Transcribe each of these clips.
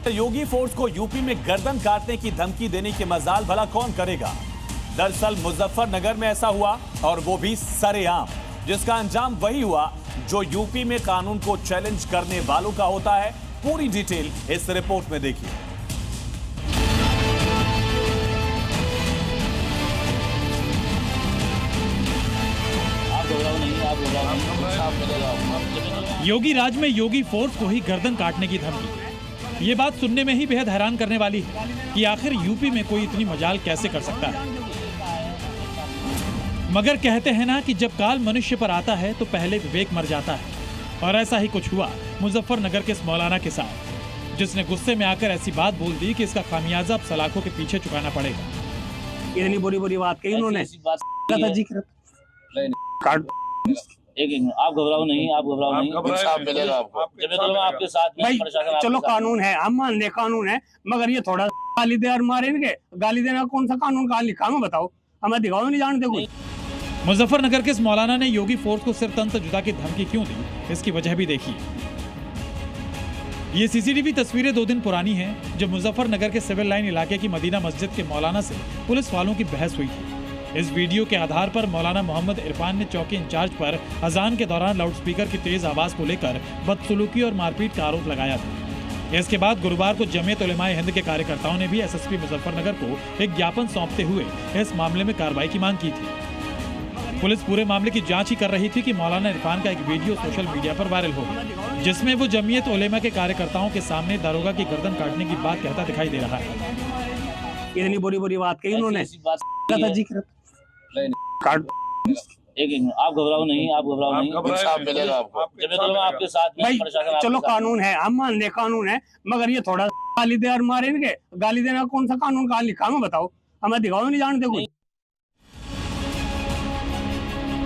योगी force को UP में गर्दन काटने की धमकी देने की मजाल भला कौन करेगा। दरअसल मुजफ्फरनगर में ऐसा हुआ और वो भी सरेआम, जिसका अंजाम वही हुआ जो यूपी में कानून को चैलेंज करने वालों का होता है। पूरी डिटेल इस रिपोर्ट में देखिए। योगी राज में योगी फोर्स को ही गर्दन काटने की धमकी। ये बात सुनने में ही बेहद हैरान करने वाली है कि आखिर यूपी में कोई इतनी मजाल कैसे कर सकता है। मगर कहते हैं ना कि जब काल मनुष्य पर आता है तो पहले विवेक मर जाता है, और ऐसा ही कुछ हुआ मुजफ्फरनगर के इस मौलाना के साथ, जिसने गुस्से में आकर ऐसी बात बोल दी कि इसका खामियाजा अब सलाखों के पीछे चुकाना पड़ेगा। इतनी बुरी बुरी बात कही उन्होंने। एक आप घबराओ नहीं, आप घबराओ नहीं, इंसाफ मिलेगा आपको। मैं आपके साथ भाई चलो कानून है, हम मान ले कानून है, मगर ये थोड़ा गाली दे और मारेंगे। गाली देना कौन सा कानून कहाँ लिखा है बताओ, हमें दिखाओ, नहीं जानते कुछ। मुजफ्फरनगर के इस मौलाना ने योगी फोर्स को सिर तन से जुदा की धमकी क्यों दी, इसकी वजह भी देखिए। ये सीसीटीवी तस्वीरें 2 दिन पुरानी हैं, जब मुजफ्फरनगर के सिविल लाइन इलाके की मदीना मस्जिद के मौलाना से पुलिस वालों की बहस हुई थी। इस वीडियो के आधार पर मौलाना मोहम्मद इरफान ने चौकी इंचार्ज पर अजान के दौरान लाउडस्पीकर की तेज आवाज को लेकर बदसलूकी और मारपीट का आरोप लगाया था। इसके बाद गुरुवार को जमीयत उलेमाए हिंद के कार्यकर्ताओं ने भी एसएसपी मुजफ्फरनगर को एक ज्ञापन सौंपते हुए इस मामले में कार्रवाई की मांग की थी। पुलिस पूरे मामले की जांच ही कर रही थी कि मौलाना इरफान का एक वीडियो सोशल मीडिया पर वायरल हो गया, जिसमें वो जमीयत उलेमा के कार्यकर्ताओं के सामने दारोगा की गर्दन काटने की बात कहता दिखाई दे रहा है। इतनी बुरी बुरी बात कही उन्होंने। एक आप घबराओ नहीं, आप घबराओ नहीं, इंसाफ मिलेगा आपको। मैं आपके साथ भाई चलो कानून है, हम मान ले कानून है, मगर ये थोड़ा गाली दे और मारेंगे। गाली देना कौन सा कानून कहाँ लिखा है बताओ, हमें दिखाओ, नहीं जानते कुछ।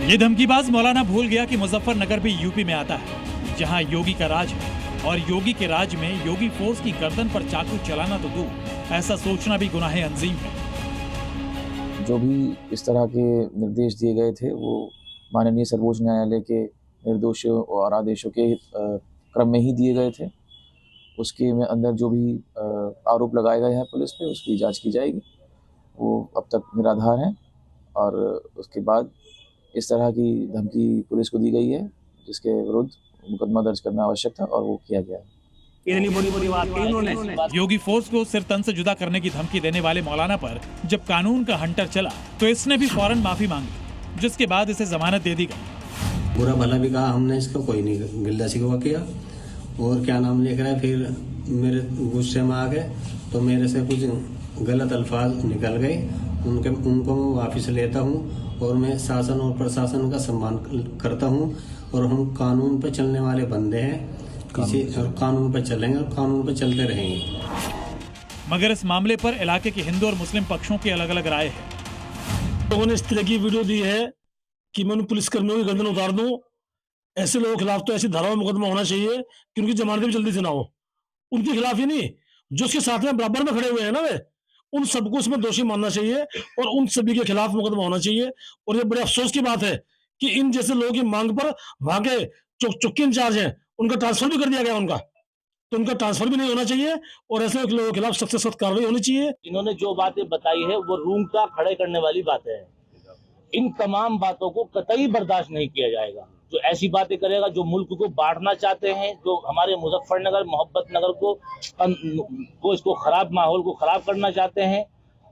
ये धमकीबाज मौलाना भूल गया कि मुजफ्फरनगर भी यूपी में आता है, जहां योगी का राज है, और योगी के राज में योगी फोर्स की गर्दन पर चाकू चलाना तो दूर, ऐसा सोचना भी गुनाह अंजीम है। जो भी इस तरह के निर्देश दिए गए थे वो माननीय सर्वोच्च न्यायालय के निर्देशों और आदेशों के क्रम में ही दिए गए थे। उसके में अंदर जो भी आरोप लगाए गए हैं पुलिस पे, उसकी जांच की जाएगी। वो अब तक निराधार हैं, और उसके बाद इस तरह की धमकी पुलिस को दी गई है, जिसके विरुद्ध मुकदमा दर्ज करना आवश्यक था, और वो किया गया है। इतनी बुरी बुरी बात कही उन्होंने। योगी फोर्स को सिर तन से जुदा करने की धमकी देने वाले मौलाना पर जब कानून का हंटर चला तो इसने भी फौरन माफी मांगी, जिसके बाद इसे जमानत दे दी गई। बुरा भला भी कहा हमने, इसको कोई नहीं गिल्ला शिकवा किया, और क्या नाम लिख रहा है। फिर मेरे गुस्से में आ गए तो मेरे से कुछ गलत अल्फाज निकल गए, उनको मैं वापिस लेता हूँ, और मैं शासन और प्रशासन का सम्मान करता हूँ, और हम कानून पर चलने वाले बंदे हैं, कानून पर चलेंगे और कानून पर चलते रहेंगे। मगर इस मामले पर इलाके के हिंदू और मुस्लिम पक्षों की अलग अलग राय है। लोगों ने इस तरह की वीडियो दी है कि मैं उन पुलिसकर्मियों की गर्दन उतार दूं। ऐसे लोगों के खिलाफ तो ऐसी धाराओं में मुकदमा होना चाहिए कि उनकी जमानत भी जल्दी से ना हो। उनके खिलाफ ही नहीं, जो उसके साथ में बराबर में खड़े हुए हैं ना, वे उन सबको उसमें दोषी मानना चाहिए, और उन सभी के खिलाफ मुकदमा होना चाहिए। और ये बड़े अफसोस की बात है कि इन जैसे लोगों की मांग पर वहां के चौकी इंचार्ज हैं, उनका ट्रांसफर भी कर दिया गया उनका, तो उनका ट्रांसफर भी नहीं होना चाहिए, और ऐसे लोगों के खिलाफ सख्त से सख्त कार्रवाई होनी चाहिए। इन्होंने जो बातें बताई है वो रूंगटा खड़े करने वाली बातें हैं। इन तमाम बातों को कतई बर्दाश्त नहीं किया जाएगा। जो ऐसी बातें करेगा, जो मुल्क को बांटना चाहते हैं, जो हमारे मुजफ्फरनगर मोहब्बत नगर को इसको खराब माहौल को खराब करना चाहते हैं,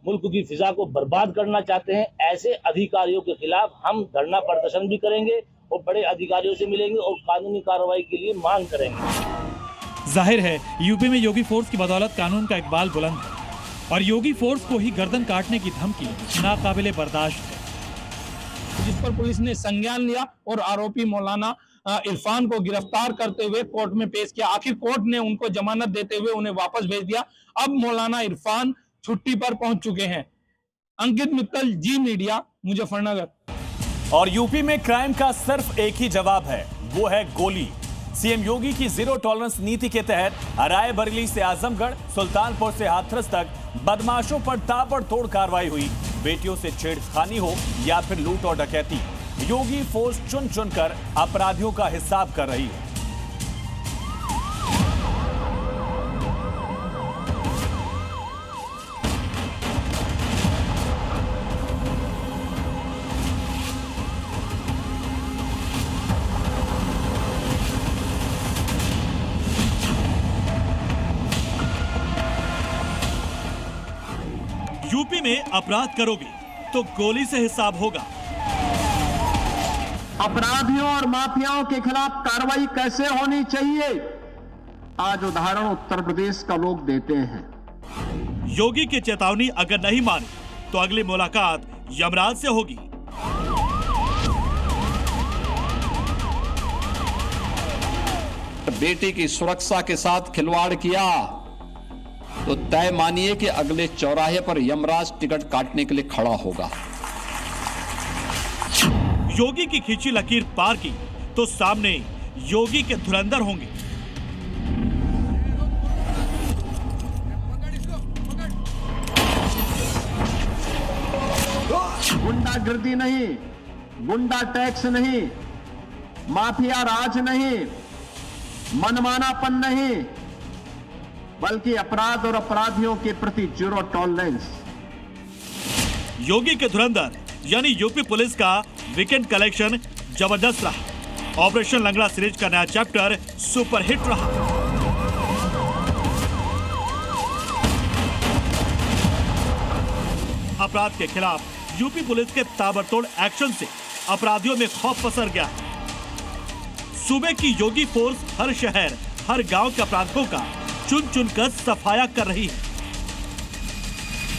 मुल्क की फिजा को बर्बाद करना चाहते हैं, ऐसे अधिकारियों के खिलाफ हम धरना प्रदर्शन भी करेंगे और बड़े अधिकारियों से मिलेंगे और कानूनी कार्रवाई के लिए मांग करेंगे। जाहिर है यूपी में योगी फोर्स की बदौलत कानून का इकबाल बुलंद है, और योगी फोर्स को ही गर्दन काटने की धमकी नाकाबिले बर्दाश्त है। जिस पर पुलिस ने संज्ञान लिया और आरोपी मौलाना इरफान को गिरफ्तार करते हुए कोर्ट में पेश किया। आखिर कोर्ट ने उनको जमानत देते हुए उन्हें वापस भेज दिया। अब मौलाना इरफान छुट्टी पर पहुंच चुके हैं। अंकित मित्तल, जी मीडिया, मुजफ्फरनगर। और यूपी में क्राइम का सिर्फ एक ही जवाब है, वो है गोली। सीएम योगी की जीरो टॉलरेंस नीति के तहत रायबरेली से आजमगढ़, सुल्तानपुर से हाथरस तक बदमाशों पर ताबड़तोड़ कार्रवाई हुई। बेटियों से छेड़खानी हो या फिर लूट और डकैती, योगी फोर्स चुन चुनकर अपराधियों का हिसाब कर रही है। यूपी में अपराध करोगे तो गोली से हिसाब होगा। अपराधियों और माफियाओं के खिलाफ कार्रवाई कैसे होनी चाहिए, आज उदाहरण उत्तर प्रदेश का लोग देते हैं। योगी की चेतावनी अगर नहीं मानी तो अगली मुलाकात यमराज से होगी। बेटी की सुरक्षा के साथ खिलवाड़ किया तो तय मानिए कि अगले चौराहे पर यमराज टिकट काटने के लिए खड़ा होगा। योगी की खींची लकीर पार की तो सामने योगी के धुरंधर होंगे। गुंडागर्दी नहीं, गुंडा टैक्स नहीं, माफिया राज नहीं, मनमानापन नहीं, बल्कि अपराध और अपराधियों के प्रति जीरो टॉलरेंस। योगी के धुरंधर यानी यूपी पुलिस का वीकेंड कलेक्शन जबरदस्त रहा। ऑपरेशन लंगड़ा सीरीज का नया चैप्टर सुपरहिट रहा। अपराध के खिलाफ यूपी पुलिस के ताबड़तोड़ एक्शन से अपराधियों में खौफ पसर गया है। सूबे की योगी फोर्स हर शहर, हर गांव के अपराधियों का चुन चुनकर सफाया कर रही है।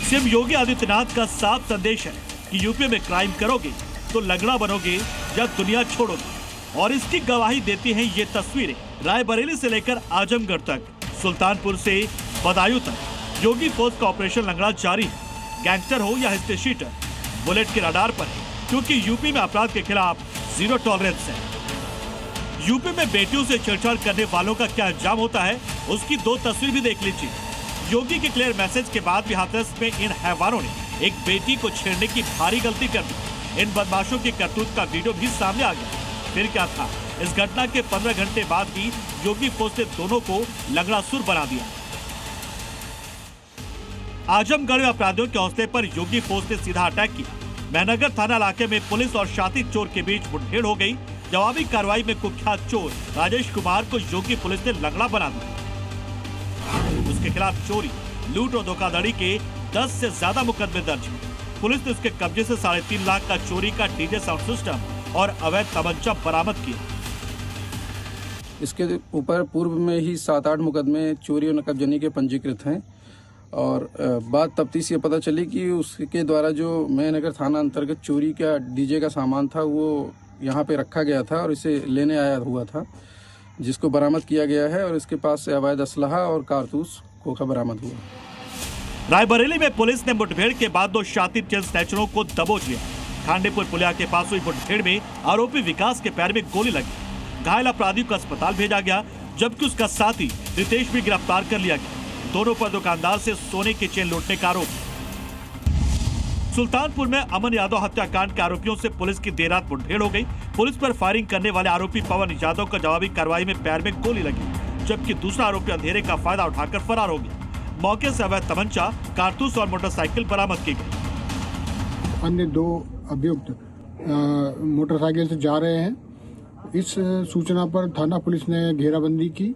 सीएम योगी आदित्यनाथ का साफ संदेश है कि यूपी में क्राइम करोगे तो लंगड़ा बनोगे या दुनिया छोड़ोगे, और इसकी गवाही देती हैं ये तस्वीरें। रायबरेली से लेकर आजमगढ़ तक, सुल्तानपुर से बदायूं तक योगी फोर्स का ऑपरेशन लंगड़ा जारी है। गैंगस्टर हो या हिस्ट्री शीटर, बुलेट के रडार पर है, क्योंकि यूपी में अपराध के खिलाफ जीरो टॉलरेंस है। यूपी में बेटियों से छेड़छाड़ करने वालों का क्या अंजाम होता है, उसकी दो तस्वीर भी देख लीजिए। योगी के क्लियर मैसेज के बाद भी हाथरस में इन हैवानों ने एक बेटी को छेड़ने की भारी गलती कर दी। इन बदमाशों की करतूत का वीडियो भी सामने आ गया। फिर क्या था, इस घटना के 15 घंटे बाद ही योगी फोर्स ने दोनों को लंगड़ासुर बना दिया। आजमगढ़ में अपराधियों के हौसले पर योगी फोर्स ने सीधा अटैक किया। महनगर थाना इलाके में पुलिस और शातिर चोर के बीच मुठभेड़ हो गई। जवाबी कार्रवाई में कुख्यात चोर राजेश कुमार को योगी पुलिस ने लंगड़ा बना दिया। उसके खिलाफ चोरी, लूट और धोखाधड़ी के 10 से ज्यादा मुकदमे दर्ज हैं। पुलिस ने उसके कब्जे से 3.5 लाख का चोरी का डीजे साउंड सिस्टम और अवैध तमंचा बरामद किया। इसके ऊपर पूर्व में ही 7-8 मुकदमे चोरी और नकबजनी के पंजीकृत हैं, और बात तफ्तीश ये पता चली कि उसके द्वारा जो महनगर थाना अंतर्गत चोरी का डीजे का सामान था वो यहाँ पे रखा गया था और इसे लेने आया हुआ था, जिसको बरामद किया गया है, और इसके पास से अवैध असलहा और कारतूस खोखा बरामद हुआ। रायबरेली में पुलिस ने मुठभेड़ के बाद 2 शातिर चेन स्नैचरों को दबोच लिया। खांडेपुर पुलिया के पास हुई मुठभेड़ में आरोपी विकास के पैर में गोली लगी। घायल अपराधी को अस्पताल भेजा गया, जबकि उसका साथी रितेश भी गिरफ्तार कर लिया गया। दोनों पर दुकानदार से सोने की चेन लूटने का आरोप। सुल्तानपुर में अमन यादव हत्याकांड के आरोपियों से पुलिस की देर रात मुठभेड़ हो गई। पुलिस पर फायरिंग करने वाले आरोपी पवन यादव का जवाबी कार्रवाई में पैर में गोली लगी, जबकि दूसरा आरोपी अंधेरे का फायदा उठाकर फरार हो गया। मौके से अवैध तमंचा, कारतूस और मोटरसाइकिल बरामद की गई। अन्य 2 अभियुक्त मोटरसाइकिल से जा रहे हैं। इस सूचना पर थाना पुलिस ने घेराबंदी की।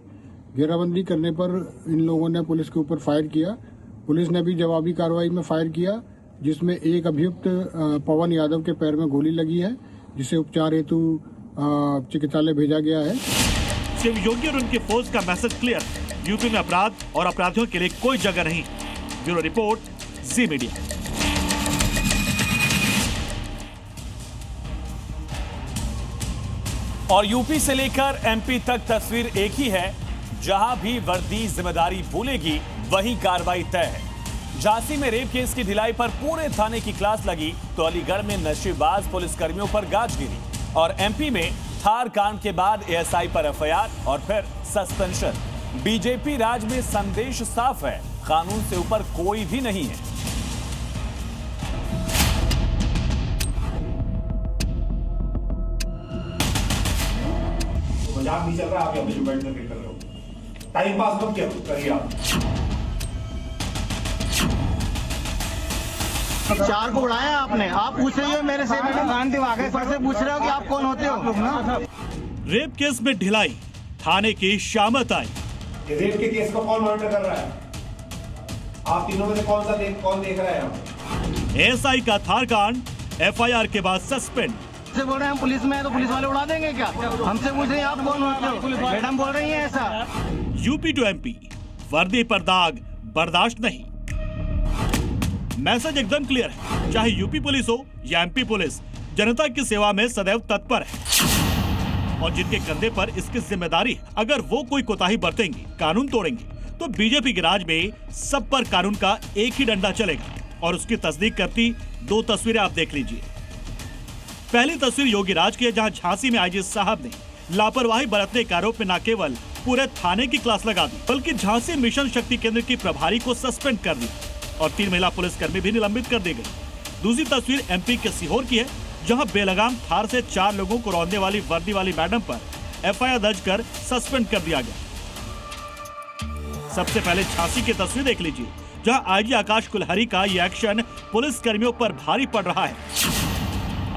घेराबंदी करने पर इन लोगों ने पुलिस के ऊपर फायर किया। पुलिस ने भी जवाबी कार्रवाई में फायर किया, जिसमें एक अभियुक्त पवन यादव के पैर में गोली लगी है, जिसे उपचार हेतु चिकित्सालय भेजा गया है। सीएम योगी और उनकी फोर्स का मैसेज क्लियर, यूपी में अपराध और अपराधियों के लिए कोई जगह नहीं। ब्यूरो रिपोर्ट, जी मीडिया। और यूपी से लेकर एमपी तक तस्वीर एक ही है। जहां भी वर्दी जिम्मेदारी भूलेगी वहीं कार्रवाई तय है। झांसी में रेप केस की ढिलाई पर पूरे थाने की क्लास लगी तो अलीगढ़ में नशेबाज पुलिसकर्मियों पर गाज गिरी, और एमपी में थार कांड के बाद एएसआई पर एफआईआर और फिर सस्पेंशन। बीजेपी राज में संदेश साफ है, कानून से ऊपर कोई भी नहीं है। पंजाब नहीं चल रहा, आप यहाँ बैठ करके कर रहे हो, टाइम पास मत करिए आप। 4 को उड़ाया आपने, आप पूछ रहे हो मेरे से, ऊपर से पूछ रहे हो कि आप कौन होते हो। रेप केस में ढिलाई, थाने की शामत आई। रेप के केस को कौन मॉनिटर कर रहा है? आप तीनों में से कौन देख रहा है? एएसआई का थार कांड एफआईआर के बाद सस्पेंड। से बोल रहे हैं हम पुलिस में है तो पुलिस वाले उड़ा देंगे क्या? हमसे पूछ रहे हैं आप कौन होते हो? मैडम बोल रही हैं ऐसा। यूपी टू एमपी, वर्दी पर दाग बर्दाश्त नहीं। मैसेज एकदम क्लियर है, चाहे यूपी पुलिस हो या एमपी पुलिस, जनता की सेवा में सदैव तत्पर है और जिनके कंधे पर इसकी जिम्मेदारी है। अगर वो कोई कोताही बरतेंगे, कानून तोड़ेंगे, तो बीजेपी के राज में सब पर कानून का एक ही डंडा चलेगा। और उसकी तस्दीक करती दो तस्वीरें आप देख लीजिए। पहली तस्वीर योगी राज की है, जहां झांसी में आईजी साहब ने लापरवाही बरतने के आरोप में न केवल पूरे थाने की क्लास लगा दी, बल्कि झांसी मिशन शक्ति केंद्र की प्रभारी को सस्पेंड कर दिया और 3 महिला पुलिसकर्मी भी निलंबित कर दी गई। दूसरी तस्वीर एमपी के सीहोर की है, जहां बेलगाम थार से 4 लोगों को रौंदने वाली वर्दी वाली मैडम पर एफआईआर दर्ज कर सस्पेंड कर दिया गया। सबसे पहले झांसी की तस्वीर देख लीजिए, जहां आईजी आकाश कुलहरी का ये एक्शन पुलिस कर्मियों पर भारी पड़ रहा है।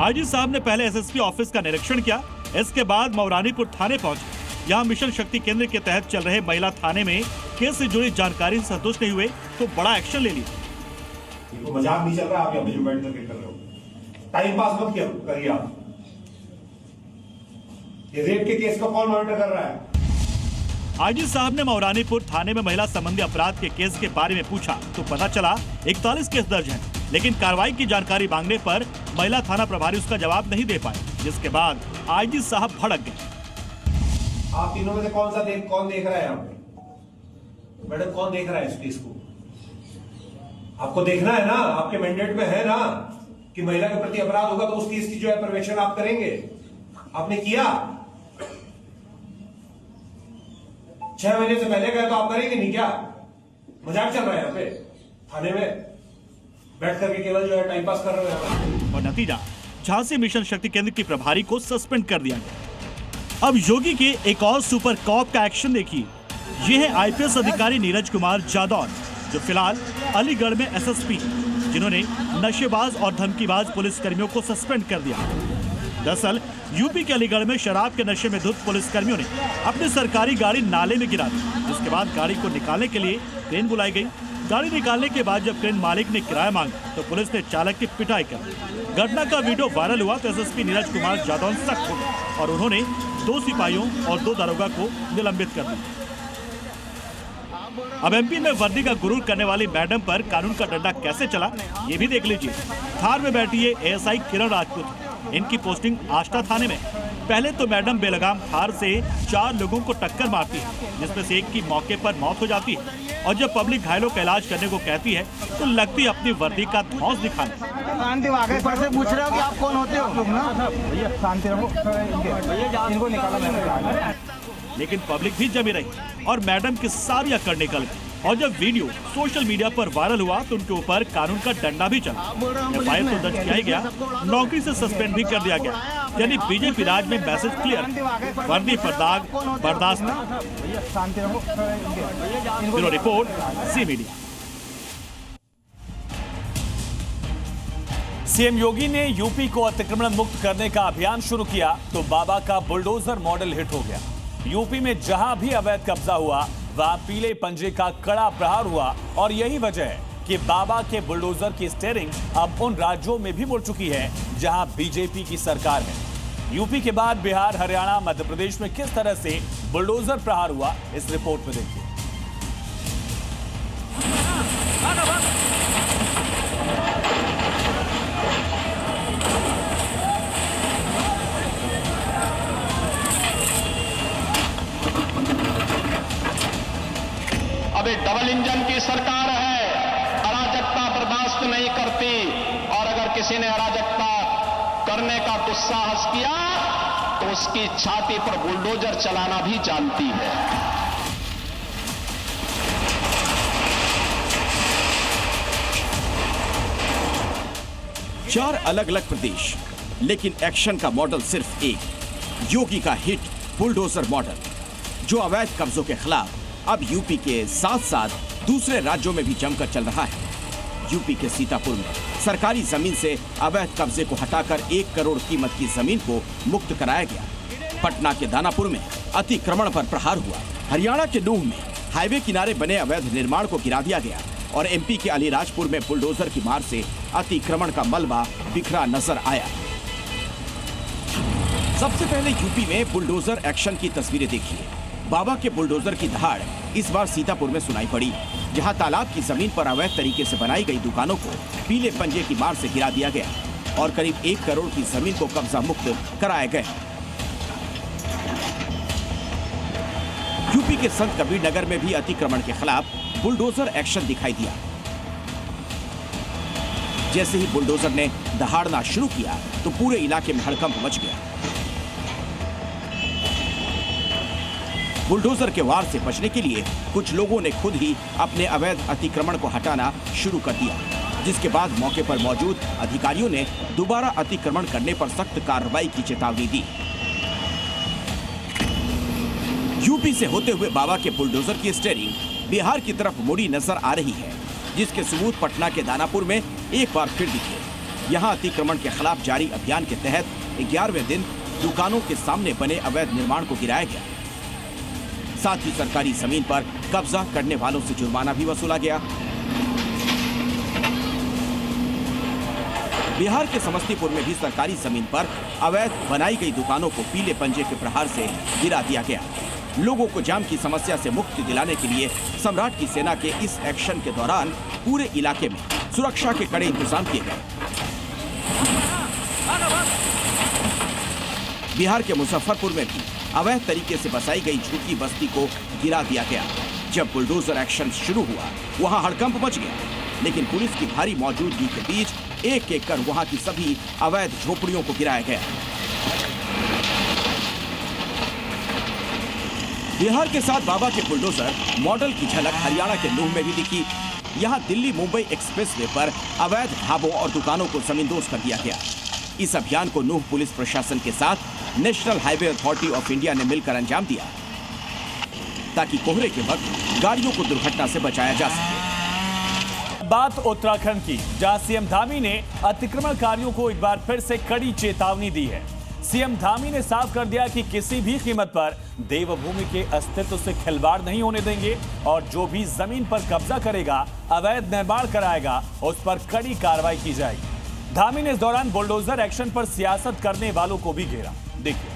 आईजी साहब ने पहले एसएसपी ऑफिस का निरीक्षण किया, इसके बाद मौरानीपुर थाने पहुंचे। यहां मिशन शक्ति केंद्र के तहत चल रहे महिला थाने में केस से जुड़ी जानकारी से संतुष्ट नहीं हुए तो बड़ा एक्शन ले लिया। तो मजाक नहीं चल रहा, आप यहाँ पे जो बैठ करके कर रहे हो, टाइम पास मत करिए आप। ये रेप के केस को कौन मॉनिटर कर रहा है? आईजी साहब ने मौरानीपुर थाने में महिला संबंधी अपराध के केस के बारे में पूछा तो पता चला 41 केस दर्ज हैं, लेकिन कार्रवाई की जानकारी मांगने पर महिला थाना प्रभारी उसका जवाब नहीं दे पाए, जिसके बाद आईजी साहब भड़क गए। आप तीनों में से कौन देख रहा है यहाँ पे? मैडम कौन देख रहा है इस केस को? आपको देखना है ना, आपके मैंडेट में है ना कि महिला के प्रति अपराध होगा तो उस केस की जो है पर्यवेक्षण आप करेंगे। आपने किया? 6 महीने से पहले गए तो आप करेंगे नहीं क्या? मजाक चल रहा है यहाँ पे थाने में बैठ करके केवल जो है टाइम पास कर रहे हैं। और नतीजा, झांसी मिशन शक्ति केंद्र की प्रभारी को सस्पेंड कर दिया गया। अब योगी के एक और सुपर कॉप का एक्शन देखिए। ये है आईपीएस अधिकारी नीरज कुमार जादौन, जो फिलहाल अलीगढ़ में एसएसपी, जिन्होंने नशेबाज और धमकीबाज पुलिस कर्मियों को सस्पेंड कर दिया। दरअसल यूपी के अलीगढ़ में शराब के नशे में धुत पुलिस कर्मियों ने अपनी सरकारी गाड़ी नाले में गिरा दी, जिसके बाद गाड़ी को निकालने के लिए क्रेन बुलाई गई। गाड़ी निकालने के बाद जब क्रेन मालिक ने किराया मांगा तो पुलिस ने चालक की पिटाई कर। घटना का वीडियो वायरल हुआ तो एसएसपी नीरज कुमार जादौन सख्त हो गए और उन्होंने 2 सिपाहियों और 2 दारोगा को निलंबित कर दिया। अब एमपी में वर्दी का गुरूर करने वाली मैडम पर कानून का डंडा कैसे चला, ये भी देख लीजिए। थार में बैठी है एएसआई किरण राजपूत, इनकी पोस्टिंग आष्टा थाने में। पहले तो मैडम बेलगाम थार से 4 लोगों को टक्कर मारती है, जिसमें से एक की मौके पर मौत हो जाती है और जब पब्लिक घायलों का इलाज करने को कहती है तो लगती है अपनी वर्दी का धौंस दिखाने। से पूछ रहे हो कि आप कौन होते हो? भैया शांति रहो, इनको निकाला मैंने। लेकिन पब्लिक भी जमी रही और मैडम की सारी अकड़ निकल गई। और जब वीडियो सोशल मीडिया पर वायरल हुआ तो उनके ऊपर कानून का डंडा भी चला। एफआईआर तो दर्ज किया ही गया, नौकरी से सस्पेंड भी कर दिया गया। यानी बीजेपी राज में मैसेज क्लियर, वर्दी पर दाग बर्दाश्त नहीं। Bureau report, C media. CM योगी ने यूपी को अतिक्रमण मुक्त करने का अभियान शुरू किया तो बाबा का बुलडोजर मॉडल हिट हो गया। यूपी में जहां भी अवैध कब्जा हुआ वहां पीले पंजे का कड़ा प्रहार हुआ और यही वजह है कि बाबा के बुलडोजर की स्टीयरिंग अब उन राज्यों में भी मुड़ चुकी है जहां बीजेपी की सरकार है। यूपी के बाद बिहार, हरियाणा, मध्य प्रदेश में किस तरह से बुलडोजर प्रहार हुआ, इस रिपोर्ट में देखिए। अब एक डबल इंजन की सरकार है, अराजकता बर्दाश्त नहीं करती और अगर किसी ने अराजकता करने का दुस्साहस किया तो उसकी छाती पर बुलडोजर चलाना भी जानती है। चार अलग अलग प्रदेश, लेकिन एक्शन का मॉडल सिर्फ एक, योगी का हिट बुलडोजर मॉडल, जो अवैध कब्जों के खिलाफ अब यूपी के साथ साथ दूसरे राज्यों में भी जमकर चल रहा है। यूपी के सीतापुर में सरकारी जमीन से अवैध कब्जे को हटाकर 1 करोड़ कीमत की जमीन को मुक्त कराया गया। पटना के दानापुर में अतिक्रमण पर प्रहार हुआ। हरियाणा के नूह में हाईवे किनारे बने अवैध निर्माण को गिरा दिया गया। और एमपी के अलीराजपुर में बुलडोजर की मार से अतिक्रमण का मलबा बिखरा नजर आया। सबसे पहले यूपी में बुलडोजर एक्शन की तस्वीरें देखिए। बाबा के बुलडोजर की दहाड़ इस बार सीतापुर में सुनाई पड़ी, जहां तालाब की जमीन पर अवैध तरीके से बनाई गई दुकानों को पीले पंजे की मार से गिरा दिया गया और करीब 1 करोड़ की जमीन को कब्जा मुक्त कराया गया। यूपी के संत कबीर नगर में भी अतिक्रमण के खिलाफ बुलडोजर एक्शन दिखाई दिया। जैसे ही बुलडोजर ने दहाड़ना शुरू किया तो पूरे इलाके में हड़कंप मच गया। बुलडोजर के वार से बचने के लिए कुछ लोगों ने खुद ही अपने अवैध अतिक्रमण को हटाना शुरू कर दिया, जिसके बाद मौके पर मौजूद अधिकारियों ने दोबारा अतिक्रमण करने पर सख्त कार्रवाई की चेतावनी दी। यूपी से होते हुए बाबा के बुलडोजर की स्टीयरिंग बिहार की तरफ मुड़ी नजर आ रही है, जिसके सबूत पटना के दानापुर में एक बार फिर दिखे। यहां अतिक्रमण के खिलाफ जारी अभियान के तहत 11वें दिन दुकानों के सामने बने अवैध निर्माण को गिराया गया। साथ ही सरकारी जमीन पर कब्जा करने वालों से जुर्माना भी वसूला गया। बिहार के समस्तीपुर में भी सरकारी जमीन पर अवैध बनाई गई दुकानों को पीले पंजे के प्रहार से गिरा दिया गया। लोगों को जाम की समस्या से मुक्ति दिलाने के लिए सम्राट की सेना के इस एक्शन के दौरान पूरे इलाके में सुरक्षा के कड़े इंतजाम किए गए। बिहार के मुजफ्फरपुर में भी अवैध तरीके से बसाई गई झुग्गी बस्ती को गिरा दिया गया। जब बुलडोजर एक्शन शुरू हुआ वहां हड़कंप मच गया, लेकिन पुलिस की भारी मौजूदगी के बीच एक एक कर वहां की सभी अवैध झोपड़ियों को गिराया गया। बिहार के साथ बाबा के बुलडोजर मॉडल की झलक हरियाणा के नूह में भी दिखी। यहां दिल्ली मुंबई एक्सप्रेसवे पर अवैध ढाबों और दुकानों को जमींदोज कर दिया गया। इस अभियान को नूह पुलिस प्रशासन के साथ national highway authority of India ने मिलकर अंजाम दिया, ताकि कोहरे के वक्त गाड़ियों को दुर्घटना से बचाया जा सके। बात उत्तराखंड की, जहां सीएम धामी ने अतिक्रमणकारियों को एक बार फिर से कड़ी चेतावनी दी है। सीएम धामी ने साफ कर दिया कि किसी भी कीमत पर देवभूमि के अस्तित्व से खिलवाड़ नहीं होने देंगे और जो भी जमीन पर कब्जा करेगा, अवैध निर्माण कराएगा, उस पर कड़ी कार्रवाई की जाएगी। धामी ने इस दौरान बुलडोजर एक्शन पर सियासत करने वालों को भी घेरा। देखिए।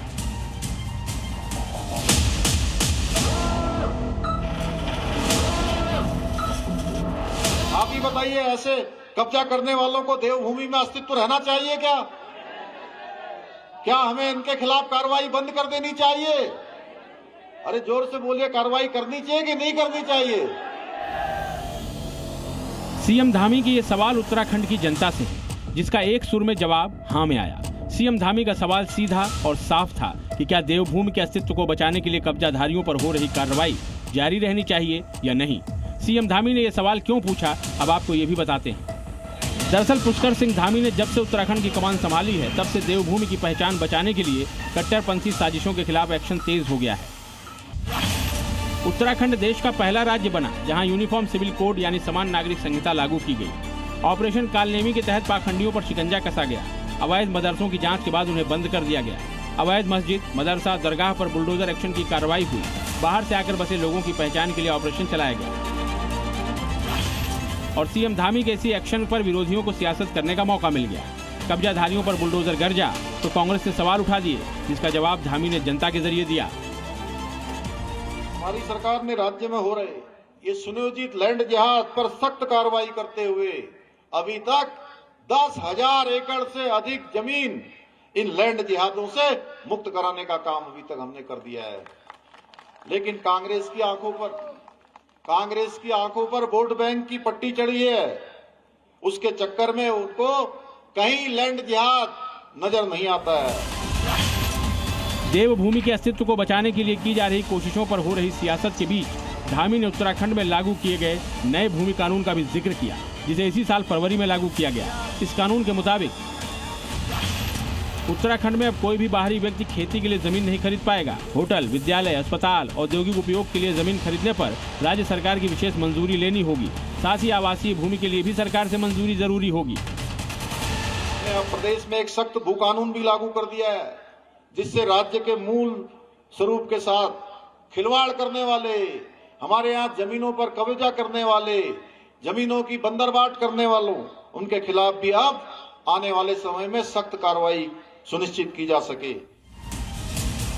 आप ही बताइए, ऐसे कब्जा करने वालों को देवभूमि में अस्तित्व रहना चाहिए क्या? क्या हमें इनके खिलाफ कार्रवाई बंद कर देनी चाहिए? अरे जोर से बोलिए, कार्रवाई करनी चाहिए कि नहीं करनी चाहिए? सीएम धामी के ये सवाल उत्तराखंड की जनता से है, जिसका एक सुर में जवाब हाँ में आया। सीएम धामी का सवाल सीधा और साफ था कि क्या देवभूमि के अस्तित्व को बचाने के लिए कब्जाधारियों पर हो रही कार्रवाई जारी रहनी चाहिए या नहीं। सीएम धामी ने यह सवाल क्यों पूछा, अब आपको ये भी बताते हैं। दरअसल पुष्कर सिंह धामी ने जब से उत्तराखंड की कमान संभाली है, तब से देवभूमि की पहचान बचाने के लिए कट्टरपंथी साजिशों के खिलाफ एक्शन तेज हो गया है। उत्तराखंड देश का पहला राज्य बना जहां यूनिफॉर्म सिविल कोड यानी समान नागरिक संहिता लागू की गई। ऑपरेशन कालनेमी के तहत पाखंडियों पर शिकंजा कसा गया। अवैध मदरसों की जांच के बाद उन्हें बंद कर दिया गया। अवैध मस्जिद, मदरसा, दरगाह पर बुलडोजर एक्शन की कार्रवाई हुई। बाहर से आकर बसे लोगों की पहचान के लिए ऑपरेशन चलाया गया और सीएम धामी के इसी एक्शन पर विरोधियों को सियासत करने का मौका मिल गया। कब्जाधारियों पर बुलडोजर गरजा तो कांग्रेस ने सवाल उठा दिए, जिसका जवाब धामी ने जनता के जरिए दिया। हमारी सरकार ने राज्य में हो रहे ये सुनियोजित लैंड जिहाद पर सख्त कार्रवाई करते हुए अभी तक 10,000 एकड़ से अधिक जमीन इन लैंड जिहादों से मुक्त कराने का काम अभी तक हमने कर दिया है। लेकिन कांग्रेस की आंखों पर वोट बैंक की पट्टी चढ़ी है। उसके चक्कर में उनको कहीं लैंड जिहाद नजर नहीं आता है। देवभूमि के अस्तित्व को बचाने के लिए की जा रही कोशिशों पर हो रही सियासत के बीच धामी ने उत्तराखंड में लागू किए गए नए भूमि कानून का भी जिक्र किया, जिसे इसी साल फरवरी में लागू किया गया। इस कानून के मुताबिक उत्तराखंड में अब कोई भी बाहरी व्यक्ति खेती के लिए जमीन नहीं खरीद पाएगा। होटल, विद्यालय, अस्पताल, औद्योगिक उपयोग के लिए जमीन खरीदने पर राज्य सरकार की विशेष मंजूरी लेनी होगी। साथ ही आवासीय भूमि के लिए भी सरकार से मंजूरी जरूरी होगी। प्रदेश में एक सख्त भू कानून भी लागू कर दिया है, जिससे राज्य के मूल स्वरूप के साथ खिलवाड़ करने वाले, हमारे यहाँ जमीनों पर कब्जा करने वाले, जमीनों की बंदरबाट करने वालों उनके खिलाफ भी अब आने वाले समय में सख्त कार्रवाई सुनिश्चित की जा सके।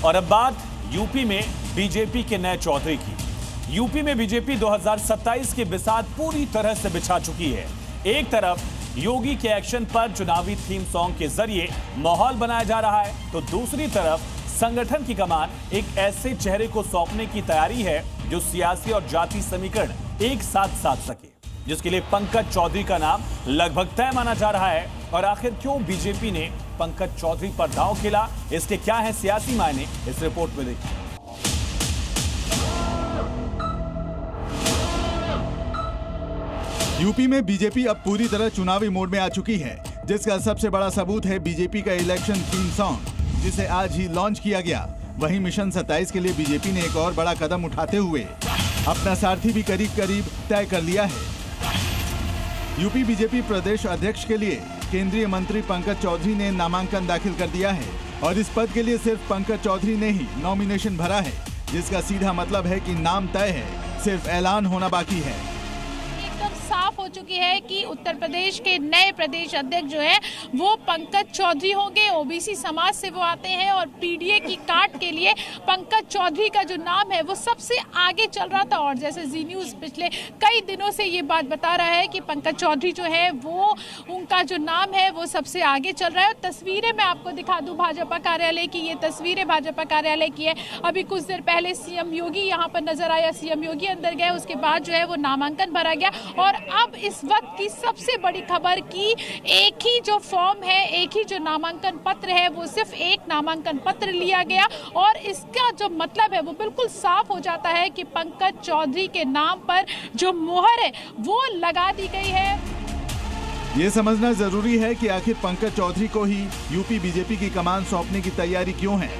और अब बात यूपी में बीजेपी के नए चौधरी की। यूपी में बीजेपी 2027 की बिसात पूरी तरह से बिछा चुकी है। एक तरफ योगी के एक्शन पर चुनावी थीम सॉन्ग के जरिए माहौल बनाया जा रहा है, तो दूसरी तरफ संगठन की कमान एक ऐसे चेहरे को सौंपने की तैयारी है जो सियासी और जाति समीकरण एक साथ साध सके, जिसके लिए पंकज चौधरी का नाम लगभग तय माना जा रहा है। और आखिर क्यों बीजेपी ने पंकज चौधरी पर दांव खेला, इसके क्या है सियासी मायने, इस रिपोर्ट में देखिए। यूपी में बीजेपी अब पूरी तरह चुनावी मोड में आ चुकी है, जिसका सबसे बड़ा सबूत है बीजेपी का इलेक्शन थीम सॉन्ग, जिसे आज ही लॉन्च किया गया। वहीं मिशन 27 के लिए बीजेपी ने एक और बड़ा कदम उठाते हुए अपना सारथी भी करीब करीब तय कर लिया है। यूपी बीजेपी प्रदेश अध्यक्ष के लिए केंद्रीय मंत्री पंकज चौधरी ने नामांकन दाखिल कर दिया है और इस पद के लिए सिर्फ पंकज चौधरी ने ही नॉमिनेशन भरा है, जिसका सीधा मतलब है कि नाम तय है, सिर्फ ऐलान होना बाकी है। साफ हो चुकी है कि उत्तर प्रदेश के नए प्रदेश अध्यक्ष जो है वो पंकज चौधरी होंगे। ओबीसी समाज से वो आते हैं और पीडीए की काट के लिए पंकज चौधरी का जो नाम है वो सबसे आगे चल रहा था। और जैसे जी न्यूज पिछले कई दिनों से ये बात बता रहा है कि पंकज चौधरी जो है वो उनका जो नाम है वो सबसे आगे चल रहा है। और तस्वीरें मैं आपको दिखा दूं भाजपा कार्यालय की, ये तस्वीरें भाजपा कार्यालय की है। अभी कुछ देर पहले सीएम योगी यहाँ पर नजर आया, सीएम योगी अंदर गए, उसके बाद जो है वो नामांकन भरा गया। और अब इस वक्त की सबसे बड़ी खबर कि एक ही जो फॉर्म है, एक ही जो नामांकन पत्र है, वो सिर्फ एक नामांकन पत्र लिया गया और इसका जो मतलब है वो बिल्कुल साफ हो जाता है कि पंकज चौधरी के नाम पर जो मोहर है वो लगा दी गई है। ये समझना जरूरी है कि आखिर पंकज चौधरी को ही यूपी बीजेपी की कमान सौंपने की तैयारी क्यों है।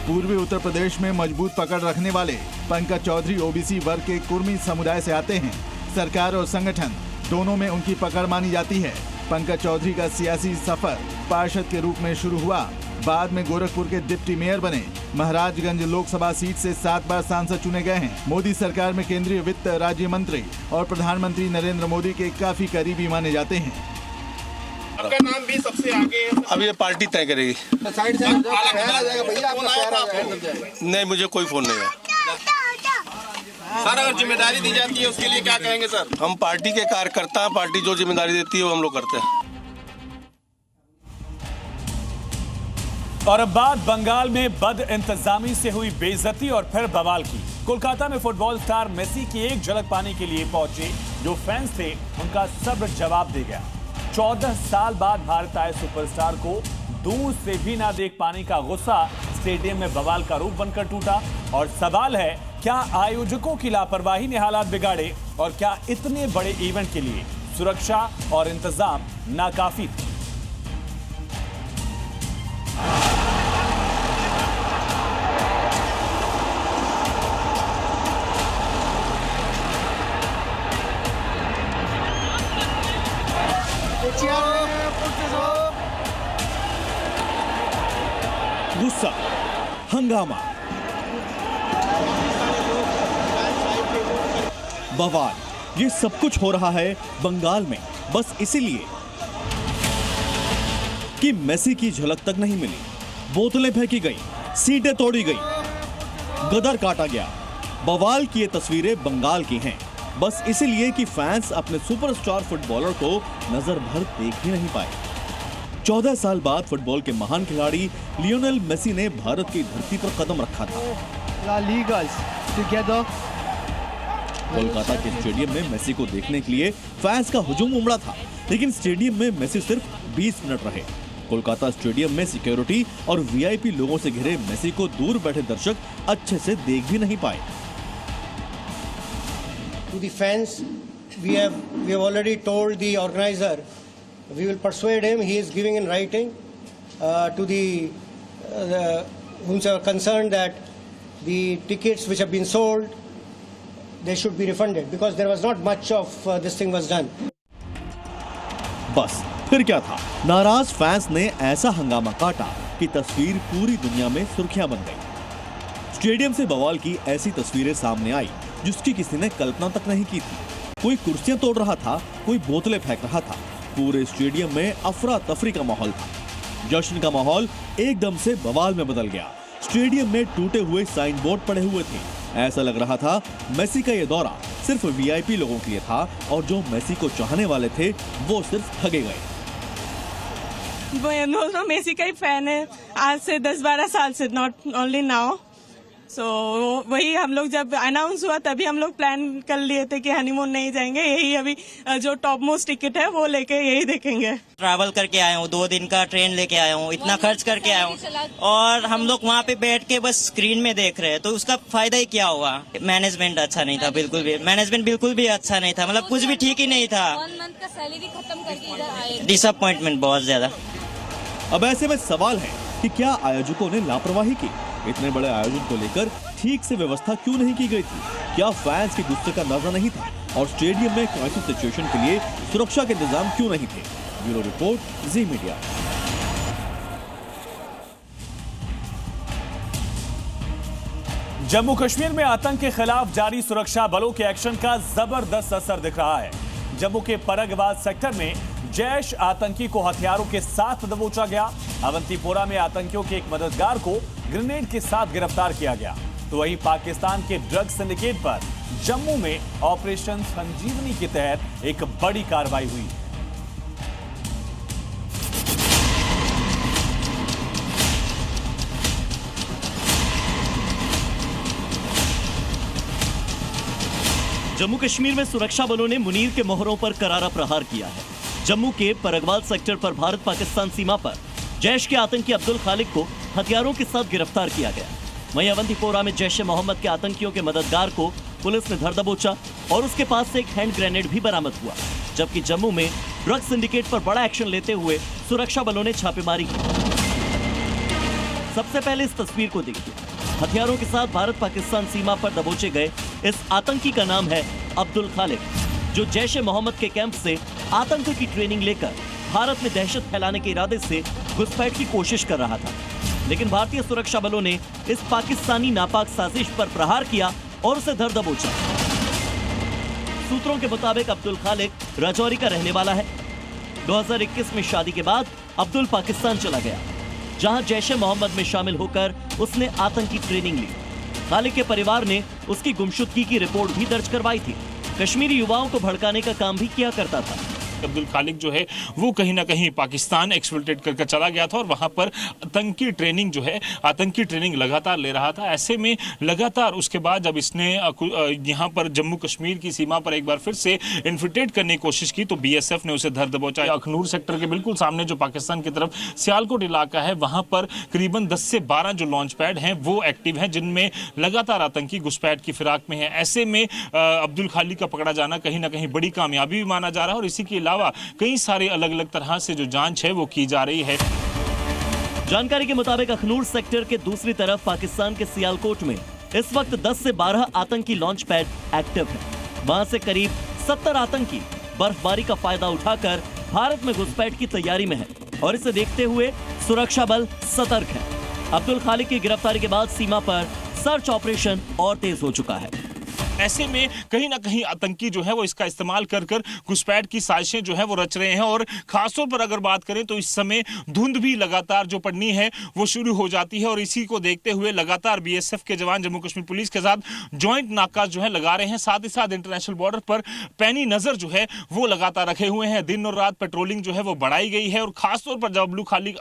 पूर्वी उत्तर प्रदेश में मजबूत पकड़ रखने वाले पंकज चौधरी ओबीसी वर्ग के कुर्मी समुदाय से आते हैं। सरकार और संगठन दोनों में उनकी पकड़ मानी जाती है। पंकज चौधरी का सियासी सफर पार्षद के रूप में शुरू हुआ, बाद में गोरखपुर के डिप्टी मेयर बने। महाराजगंज लोकसभा सीट से 7 बार सांसद चुने गए हैं। मोदी सरकार में केंद्रीय वित्त राज्य मंत्री और प्रधानमंत्री नरेंद्र मोदी के काफी करीबी माने जाते हैं। आपका नाम भी सबसे आगे है। अब ये पार्टी तय करेगी। साइड से भैया नहीं, मुझे कोई फोन नहीं है सर। अगर जिम्मेदारी दी जाती है उसके लिए क्या कहेंगे सर? हम पार्टी के कार्यकर्ता हैं, पार्टी जो जिम्मेदारी देती है वो हम लोग करते हैं। और अब बात बंगाल में बद इंतजामी से हुई बेइज्जती और फिर बवाल की। कोलकाता में फुटबॉल स्टार मेसी की एक झलक पाने के लिए पहुंचे जो फैंस थे, उनका सब्र जवाब दे गया। 14 साल बाद भारत आए सुपरस्टार को दूर से भी ना देख पाने का गुस्सा स्टेडियम में बवाल का रूप बनकर टूटा। और सवाल है, क्या आयोजकों की लापरवाही ने हालात बिगाड़े और क्या इतने बड़े इवेंट के लिए सुरक्षा और इंतजाम नाकाफी थे? गुस्सा, हंगामा, बवाल, ये सब कुछ हो रहा है बंगाल में बस इसीलिए कि मेसी की झलक तक नहीं मिली। बोतलें फेंकी गई, सीटें तोड़ी गई, गदर काटा गया। बवाल की ये तस्वीरें बंगाल की हैं, बस इसीलिए कि फैंस अपने सुपरस्टार फुटबॉलर को नजर भर देख ही नहीं पाए। 14 साल बाद फुटबॉल के महान खिलाड़ी लियोनेल मेसी ने भारत की धरती पर कदम रखा था। ला लीगास टुगेदर। कोलकाता के स्टेडियम में मेसी को देखने के लिए फैंस का हुजूम उमड़ा था, लेकिन स्टेडियम में मेसी सिर्फ 20 मिनट रहे। कोलकाता स्टेडियम में सिक्योरिटी और वीआईपी लोगों से घिरे मेसी को दूर बैठे दर्शक अच्छे से देख भी नहीं पाए। To the fans, we have already told the organizer, we will persuade him. He is giving in writing to the whom are concerned that the tickets which have been sold, they should be refunded because there was not much of this thing was done. बस फिर क्या था, नाराज fans ने ऐसा हंगामा काटा कि तस्वीर पूरी दुनिया में सुर्खियां बन गई। स्टेडियम से बवाल की ऐसी तस्वीरें सामने आई जिसकी किसी ने कल्पना तक नहीं की थी। कोई कुर्सियां तोड़ रहा था, कोई बोतलें फेंक रहा था। पूरे स्टेडियम में अफरा तफरी का माहौल था। जश्न का माहौल एकदम से बवाल में बदल गया। स्टेडियम में टूटे हुए साइन बोर्ड पड़े हुए थे। ऐसा लग रहा था मेसी का ये दौरा सिर्फ वीआईपी लोगों के लिए था और जो मेसी को चाहने वाले थे वो सिर्फ ठगे गए। वो मेसी का ही फैन है आज से 10-12 साल से, नॉट ओनली नाउ। सो वही हम लोग जब अनाउंस हुआ तभी हम लोग प्लान कर लिए थे कि हनीमून नहीं जाएंगे, यही अभी जो टॉप मोस्ट टिकट है वो लेके यही देखेंगे। ट्रैवल करके आया हूँ, 2 दिन का ट्रेन लेके आया हूँ, इतना खर्च करके आया हूँ और हम लोग वहाँ पे बैठ के बस स्क्रीन में देख रहे हैं, तो उसका फायदा ही क्या होगा। मैनेजमेंट अच्छा नहीं था, बिल्कुल भी मैनेजमेंट बिल्कुल भी अच्छा नहीं था, मतलब कुछ भी ठीक ही नहीं था। 1 मंथ का सैलरी खत्म करके इधर आए। डिसअपॉइंटमेंट बहुत ज्यादा। अब ऐसे में सवाल है कि क्या आयोजकों ने लापरवाही की? इतने बड़े आयोजन को लेकर ठीक से व्यवस्था क्यों नहीं की गई थी? क्या फैंस के गुस्से का अंदाजा नहीं था? और स्टेडियम में क्राइसिस सिचुएशन के लिए सुरक्षा के इंतजाम क्यों नहीं थे? ब्यूरो रिपोर्ट, जी मीडिया। जम्मू कश्मीर में आतंक के खिलाफ जारी सुरक्षा बलों के एक्शन का जबरदस्त असर दिख रहा है। जम्मू के परगवाल सेक्टर में जैश आतंकी को हथियारों के साथ दबोचा गया। अवंतीपोरा में आतंकियों के एक मददगार को ग्रेनेड के साथ गिरफ्तार किया गया। तो वहीं पाकिस्तान के ड्रग्स सिंडिकेट पर जम्मू में ऑपरेशन संजीवनी के तहत एक बड़ी कार्रवाई हुई। जम्मू कश्मीर में सुरक्षा बलों ने मुनीर के मोहरों पर करारा प्रहार किया है। जम्मू के परगवाल सेक्टर पर भारत पाकिस्तान सीमा पर जैश के आतंकी अब्दुल खालिक को हथियारों के साथ गिरफ्तार किया गया। वहीं अवंतीपोरा में जैश ए मोहम्मद के आतंकियों के मददगार को पुलिस ने धर दबोचा और उसके पास से एक हैंड ग्रेनेड भी बरामद हुआ। जबकि जम्मू में ड्रग सिंडिकेट पर बड़ा एक्शन लेते हुए सुरक्षा बलों ने छापेमारी की। सबसे पहले इस तस्वीर को देखिए। हथियारों के साथ भारत पाकिस्तान सीमा पर दबोचे गए इस आतंकी का नाम है अब्दुल खालिक, जो जैश ए मोहम्मद के कैंप से आतंक की ट्रेनिंग लेकर भारत में दहशत फैलाने के इरादे से घुसपैठ की कोशिश कर रहा था। लेकिन भारतीय सुरक्षा बलों ने इस पाकिस्तानी नापाक साजिश पर प्रहार किया और उसे धर दबोचा। सूत्रों के मुताबिक अब्दुल खालिक राजौरी का रहने वाला है। 2021 में शादी के बाद अब्दुल पाकिस्तान चला गया, जहां जैश ए मोहम्मद में शामिल होकर उसने आतंकी ट्रेनिंग ली। खालिक के परिवार ने उसकी गुमशुदगी की रिपोर्ट भी दर्ज करवाई थी। कश्मीरी युवाओं को भड़काने का काम भी किया करता था। अब्दुल खालिक जो है वो कहीं ना कहीं पाकिस्तान एक्सफिल्ट्रेट करके चला गया था और वहां पर आतंकी ट्रेनिंग लगातार ले रहा था। ऐसे में लगातार उसके बाद जब इसने यहाँ पर जम्मू कश्मीर की सीमा पर एक बार फिर से इन्फिल्ट्रेट करने की कोशिश की तो बीएसएफ ने उसे धर दबोचा। अखनूर सेक्टर के बिल्कुल सामने जो पाकिस्तान की तरफ सियालकोट इलाका है, वहां पर करीबन 10 से 12 जो लॉन्च पैड हैं वो एक्टिव हैं, जिनमें लगातार आतंकी घुसपैठ की फिराक में है। ऐसे में अब्दुल खालिक का पकड़ा जाना कहीं ना कहीं बड़ी कामयाबी भी माना जा रहा है और इसी के अलावा कई सारे अलग अलग तरह से जो जांच है वो की जा रही है। जानकारी के मुताबिक अखनूर सेक्टर के दूसरी तरफ पाकिस्तान के सियालकोट में इस वक्त 10 से 12 आतंकी लॉन्च पैड एक्टिव है। वहां से करीब 70 आतंकी बर्फबारी का फायदा उठाकर भारत में घुसपैठ की तैयारी में है और इसे देखते हुए सुरक्षा बल सतर्क है। अब्दुल खालिक की गिरफ्तारी के बाद सीमा पर सर्च ऑपरेशन और तेज हो चुका है। ऐसे में कहीं ना कहीं आतंकी जो है वो इसका इस्तेमाल कर घुसपैठ की साजिशें जो है वो रच रहे हैं और खासतौर पर अगर बात करें तो इस समय धुंध भी लगातार जो पड़नी है वो शुरू हो जाती है और इसी को देखते हुए लगातार बीएसएफ के जवान जम्मू कश्मीर पुलिस के साथ ज्वाइंट नाका जो है लगा रहे हैं। साथ ही साथ इंटरनेशनल बॉर्डर पर पैनी नजर जो है वो लगातार रखे हुए हैं। दिन और रात पेट्रोलिंग जो है वो बढ़ाई गई है और खासतौर पर जब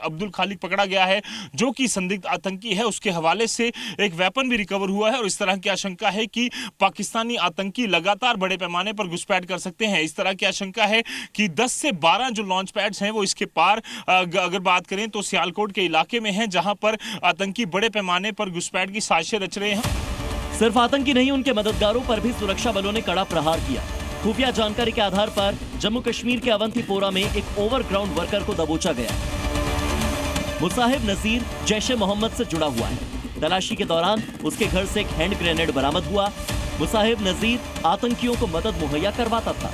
अब्दुल खालिक पकड़ा गया है जो कि संदिग्ध आतंकी है, उसके हवाले से एक वेपन भी रिकवर हुआ है और इस तरह की आशंका है कि पाकिस्तानी आतंकी लगातार बड़े पैमाने पर घुसपैठ कर सकते हैं। इस तरह की आशंका है कि 10 से 12 जो लॉन्च पैड्स हैं वो इसके पार अगर बात करें तो सियालकोट के इलाके में हैं, जहां पर आतंकी बड़े पैमाने पर घुसपैठ की साजिशें रच रहे हैं। सिर्फ आतंकी नहीं, उनके मददगारों पर भी सुरक्षा बलों ने कड़ा प्रहार किया। खुफिया जानकारी के आधार पर जम्मू कश्मीर के अवंतीपोरा में एक ओवरग्राउंड वर्कर को दबोचा गया। मुसाहिब नजीर जैश ए मोहम्मद से जुड़ा हुआ है। तलाशी के दौरान उसके घर से एक हैंड ग्रेनेड बरामद हुआ। मुसाहिब नजीर आतंकियों को मदद मुहैया करवाता था।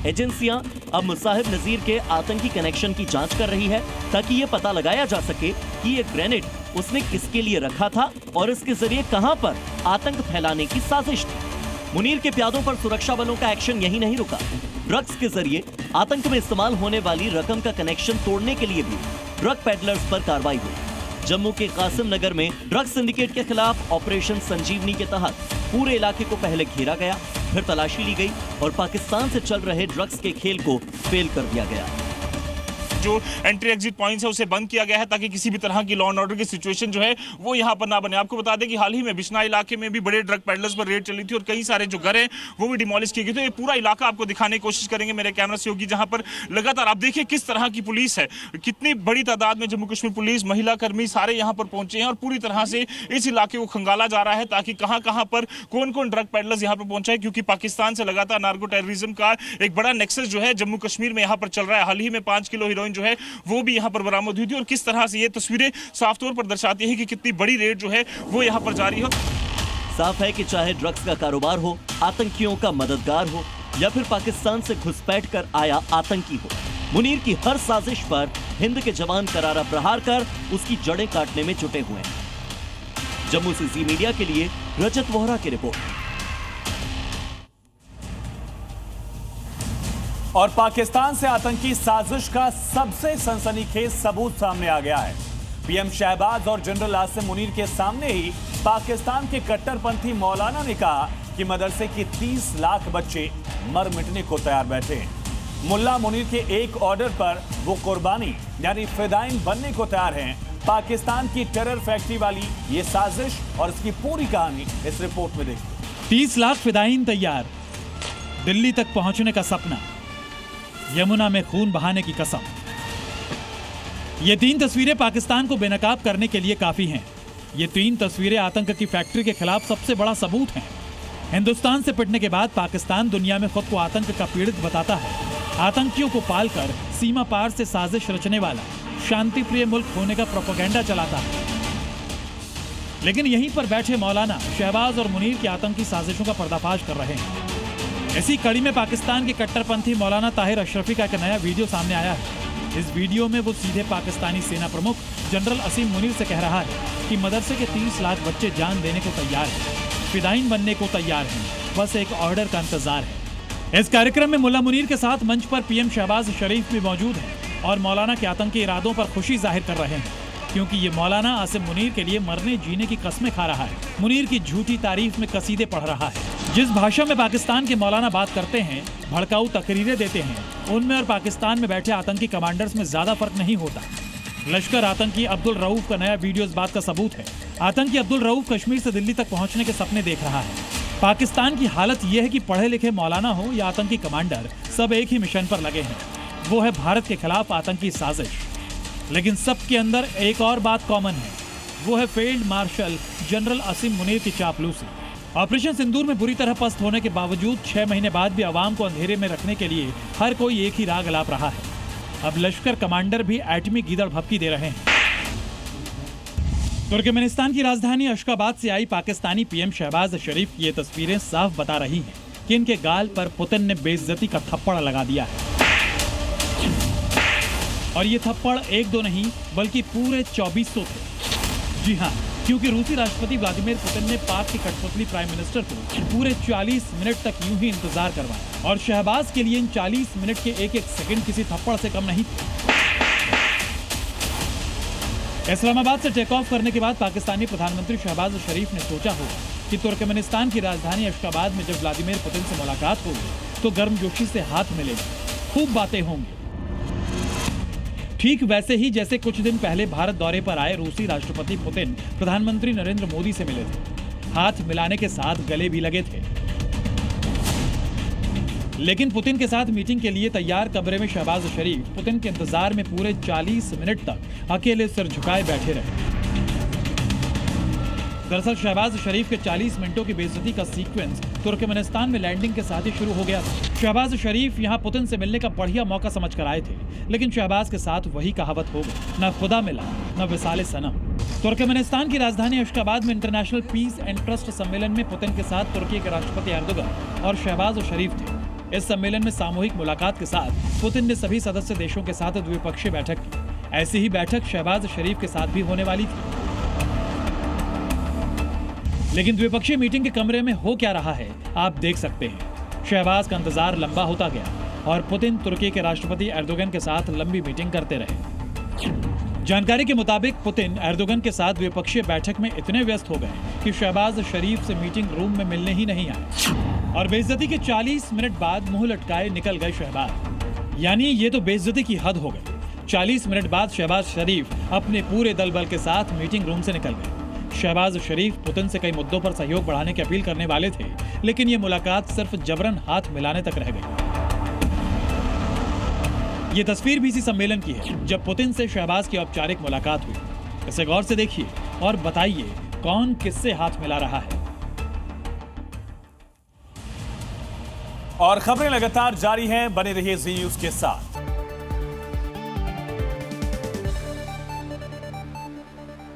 एजेंसियां अब मुसाहिब नजीर के आतंकी कनेक्शन की जांच कर रही है ताकि ये पता लगाया जा सके कि ये ग्रेनेड उसने किसके लिए रखा था और इसके जरिए कहां पर आतंक फैलाने की साजिश थी। मुनीर के प्यादों पर सुरक्षा बलों का एक्शन यही नहीं रुका। ड्रग्स के जरिए आतंक में इस्तेमाल होने वाली रकम का कनेक्शन तोड़ने के लिए भी ड्रग पेडलर्स पर कार्रवाई हुई। जम्मू के कासिम नगर में ड्रग्स सिंडिकेट के खिलाफ ऑपरेशन संजीवनी के तहत पूरे इलाके को पहले घेरा गया, फिर तलाशी ली गई और पाकिस्तान से चल रहे ड्रग्स के खेल को फेल कर दिया गया। जो एंट्री एग्जिट पॉइंट्स है उसे बंद किया गया है ताकि किसी भी तरह की लॉ एंड ऑर्डर की सिचुएशन जो है वो यहाँ पर ना बने। आपको बता दें कि हाल ही में बिश्नाह इलाके में भी बड़े ड्रग पेडलर्स पर रेड चली थी और कई सारे जो घर हैं वो भी डिमोलिश किए गए। तो ये पूरा इलाका आपको दिखाने की कोशिश करेंगे मेरे कैमरा सहयोगी, जहाँ पर लगातार आप देखिए किस तरह की पुलिस है, कितनी बड़ी तादाद में जम्मू कश्मीर पुलिस, महिला कर्मी सारे यहाँ पर पहुंचे हैं और पूरी तरह से इस इलाके को खंगाला जा रहा है ताकि कहाँ कहाँ पर कौन कौन ड्रग पेडलर्स यहाँ पर पहुंचा है, क्योंकि पाकिस्तान से लगातार नार्को टेररिज्म का एक बड़ा नेक्सस जो है जम्मू कश्मीर में यहाँ पर चल रहा है। हाल ही में 5 किलो हीरोइन जो है वो यहाँ पर बरामद हुई थी और किस तरह से ये तस्वीरें साफ तौर पर दर्शाती है कि कितनी बड़ी रेड जो है वो यहाँ पर जारी है। साफ है कि चाहे ड्रग्स का कारोबार हो, आतंकियों का मददगार हो या फिर पाकिस्तान से घुसपैठ कर आया आतंकी हो, मुनीर की हर साजिश पर हिंद के जवान करारा प्रहार कर उसकी जड़ें काटने में जुटे हुए हैं। जम्मू से जी मीडिया के लिए रजत वोहरा की रिपोर्ट। और पाकिस्तान से आतंकी साजिश का सबसे सनसनीखेज सबूत सामने आ गया है। पीएम शहबाज और जनरल आसिम मुनीर के सामने ही पाकिस्तान के कट्टरपंथी मौलाना ने कहा कि मदरसे की 30 लाख बच्चे मर मिटने को तैयार बैठे हैं। मुल्ला मुनीर के एक ऑर्डर पर वो कुर्बानी यानी फिदाइन बनने को तैयार हैं। पाकिस्तान की टेरर फैक्ट्री वाली ये साजिश और इसकी पूरी कहानी इस रिपोर्ट में देखिए। 30 लाख फिदाइन तैयार, दिल्ली तक पहुंचने का सपना, यमुना में खून बहाने की कसम। ये 3 तस्वीरें पाकिस्तान को बेनकाब करने के लिए काफी हैं। ये 3 तस्वीरें आतंक की फैक्ट्री के खिलाफ सबसे बड़ा सबूत हैं। हिंदुस्तान से पिटने के बाद पाकिस्तान दुनिया में खुद को आतंक का पीड़ित बताता है। आतंकियों को पालकर सीमा पार से साजिश रचने वाला, शांति प्रिय मुल्क होने का प्रोपेगेंडा चलाता है। लेकिन यहीं पर बैठे मौलाना शहबाज और मुनीर की आतंकी साजिशों का पर्दाफाश कर रहे हैं। इसी कड़ी में पाकिस्तान के कट्टरपंथी मौलाना ताहिर अशरफी का एक नया वीडियो सामने आया है। इस वीडियो में वो सीधे पाकिस्तानी सेना प्रमुख जनरल असीम मुनीर से कह रहा है कि मदरसे के 30 लाख बच्चे जान देने को तैयार हैं, फिदाइन बनने को तैयार हैं, बस एक ऑर्डर का इंतजार है। इस कार्यक्रम में मुल्ला मुनीर के साथ मंच पर पीएम शहबाज शरीफ भी मौजूद हैं और मौलाना के आतंकी इरादों पर खुशी जाहिर कर रहे हैं, क्योंकि ये मौलाना आसिम मुनीर के लिए मरने जीने की कस्में खा रहा है, मुनीर की झूठी तारीफ में कसीदे पढ़ रहा है। जिस भाषा में पाकिस्तान के मौलाना बात करते हैं, भड़काऊ तकरीरें देते हैं, उनमें और पाकिस्तान में बैठे आतंकी कमांडर्स में ज्यादा फर्क नहीं होता। लश्कर आतंकी अब्दुल रऊफ का नया वीडियो इस बात का सबूत है। आतंकी अब्दुल रऊफ कश्मीर से दिल्ली तक पहुंचने के सपने देख रहा है। पाकिस्तान की हालत यह है कि पढ़े लिखे मौलाना हो या आतंकी कमांडर, सब एक ही मिशन पर लगे हैं, वो है भारत के खिलाफ आतंकी साजिश। लेकिन सबके अंदर एक और बात कॉमन है, वो है फील्ड मार्शल जनरल असीम मुनीर की चापलूसी। ऑपरेशन सिंदूर में बुरी तरह पस्त होने के बावजूद 6 महीने बाद भी आवाम को अंधेरे में रखने के लिए हर कोई एक ही राग अलाप रहा है। अब लश्कर कमांडर भी एटमी गीदड़ भपकी दे रहे हैं। तुर्कमेनिस्तान की राजधानी अशकाबाद से आई पाकिस्तानी पीएम शहबाज शरीफ की ये तस्वीरें साफ बता रही हैं कि इनके गाल पर पुतिन ने बेइज्जती का थप्पड़ लगा दिया है। और ये थप्पड़ 1-2 नहीं बल्कि पूरे 2400 थे। जी हाँ, क्योंकि रूसी राष्ट्रपति व्लादिमीर पुतिन ने पाक की कठपुतली प्राइम मिनिस्टर को पूरे 40 मिनट तक यूं ही इंतजार करवाया और शहबाज के लिए इन 40 मिनट के एक-एक सेकंड किसी थप्पड़ से कम नहीं थे। इस्लामाबाद से टेक ऑफ करने के बाद पाकिस्तानी प्रधानमंत्री शहबाज शरीफ ने सोचा हो कि तुर्कमेनिस्तान की राजधानी अशकाबाद में जब व्लादिमीर पुतिन से मुलाकात होगी तो गर्मजोशी से हाथ मिलेंगे, खूब बातें होंगी। ठीक वैसे ही जैसे कुछ दिन पहले भारत दौरे पर आए रूसी राष्ट्रपति पुतिन प्रधानमंत्री नरेंद्र मोदी से मिले थे, हाथ मिलाने के साथ गले भी लगे थे। लेकिन पुतिन के साथ मीटिंग के लिए तैयार कमरे में शहबाज शरीफ पुतिन के इंतजार में पूरे 40 मिनट तक अकेले सिर झुकाए बैठे रहे। दरअसल शहबाज शरीफ के 40 मिनटों की बेइज्जती का सीक्वेंस तुर्कमेनिस्तान में लैंडिंग के साथ ही शुरू हो गया था। शहबाज शरीफ यहां पुतिन से मिलने का बढ़िया मौका समझ कर आए थे, लेकिन शहबाज के साथ वही कहावत हो गई, न खुदा मिला न विसाले सनम। तुर्कमेनिस्तान की राजधानी अशकाबाद में इंटरनेशनल पीस एंड ट्रस्ट सम्मेलन में पुतिन के साथ तुर्की के राष्ट्रपति एर्दोगन और शहबाज शरीफ थे। इस सम्मेलन में सामूहिक मुलाकात के साथ पुतिन ने सभी सदस्य देशों के साथ द्विपक्षीय बैठक की। ऐसी ही बैठक शहबाज शरीफ के साथ भी होने वाली थी। लेकिन द्विपक्षीय मीटिंग के कमरे में हो क्या रहा है आप देख सकते हैं। शहबाज का इंतजार लंबा होता गया और पुतिन तुर्की के राष्ट्रपति एर्दोगन के साथ लंबी मीटिंग करते रहे। जानकारी के मुताबिक पुतिन एर्दोगन के साथ द्विपक्षीय बैठक में इतने व्यस्त हो गए कि शहबाज शरीफ से मीटिंग रूम में मिलने ही नहीं आए और बेइज्जती के 40 मिनट बाद मुंह लटकाए निकल गए शहबाज। यानी ये तो बेइज्जती की हद हो गई। 40 मिनट बाद शहबाज शरीफ अपने पूरे दल बल के साथ मीटिंग रूम से निकल गए। शहबाज शरीफ पुतिन से कई मुद्दों पर सहयोग बढ़ाने की अपील करने वाले थे, लेकिन ये मुलाकात सिर्फ जबरन हाथ मिलाने तक रह गई। ये तस्वीर भी इसी सम्मेलन की है जब पुतिन से शहबाज की औपचारिक मुलाकात हुई। इसे गौर से देखिए और बताइए कौन किससे हाथ मिला रहा है। और खबरें लगातार जारी हैं, बने रहिए जी न्यूज के साथ।